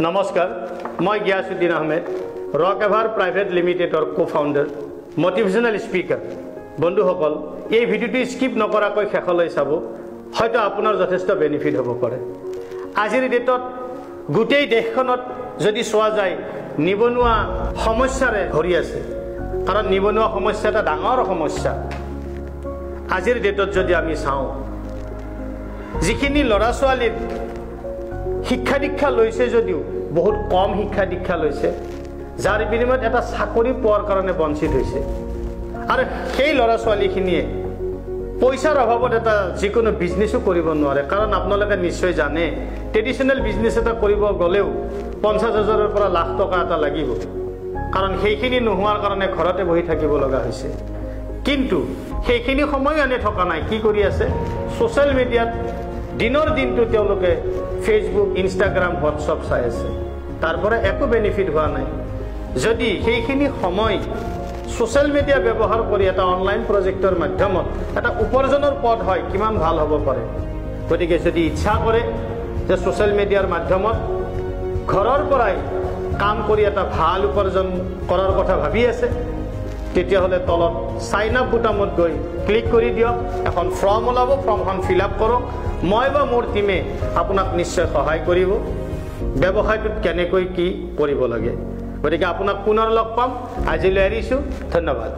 নমস্কাৰ মই Giasuddin Ahmed rock ever private লিমিটেডৰ কো-ফাউণ্ডাৰ মোটিভেশ্যনেল স্পিকাৰ বন্ধুসকল এই ভিডিঅ'টো স্কিপ নকৰাকৈ শেষলৈ চাব হয়তো আপোনাৰ যথেষ্ট বেনিফিট হ'ব পাৰে আজিৰ ডেটত গোটেই দেশখনত যদি চোৱা যায় নিবনুৱা সমস্যাৰে ভৰি আছে কাৰণ নিবনুৱা সমস্যা এটা ডাঙৰ সমস্যা আজিৰ ডেটত যদি আমি চাওঁ যিখিনি ল'ৰা ছোৱালীৰ শিক্ষা দীক্ষা লৈছে যদিও বহুত কম শিক্ষা দীক্ষা লৈছে যাৰ বিনিময়ত এটা চাকৰি পোৱাৰ কাৰণে বঞ্চিত হৈছে আৰু সেই ল'ৰা ছোৱালীখিনিয়ে পইচাৰ অভাৱত এটা যিকোনো বিজনেছো কৰিব নোৱাৰে কাৰণ আপোনালোকে নিশ্চয় জানে ট্ৰেডিশ্যনেল বিজনেছ এটা কৰিব গ'লেও 50,000ৰ পৰা লাখ টকা এটা লাগিব কাৰণ সেইখিনি নোহোৱাৰ কাৰণে ঘৰতে বহি থাকিব লগা হৈছে কিন্তু সেইখিনি সময় আনি থকা নাই কি কৰি আছে সোশ্যাল মিডিয়াত দিনৰ দিনটো তেওঁলোকে ফেসবুক ইনষ্টাগ্ৰাম হোৱাটছআপ চাই আছে তাৰপৰা একো বেনিফিট হোৱা নাই যদি সেইখিনি সময় সোশ্যাল মিডিয়া ব্যৱহাৰ কৰি এটা অনলাইন প্ৰজেক্টৰ মাধ্যমত এটা উপাৰ্জনৰ পথ হয় কিমান ভাল হ'ব পাৰে গতিকে যদি ইচ্ছা কৰে যে সোশ্যাল মিডিয়াৰ মাধ্যমত ঘৰৰ পৰাই কাম কৰি এটা ভাল উপাৰ্জন কৰাৰ কথা ভাবি আছে তেতিয়াহ'লে তলত সাইন আপ বুটামত গৈ ক্লিক কৰি দিয়ক এখন ফৰ্ম ওলাব ফৰ্মখন ফিল আপ কৰক মই বা মোৰ টিমে আপোনাক নিশ্চয় সহায় কৰিব ব্যৱসায়টোত কেনেকৈ কি কৰিব লাগে গতিকে আপোনাক পুনৰ লগ পাম আজিলৈ এৰিছোঁ ধন্যবাদ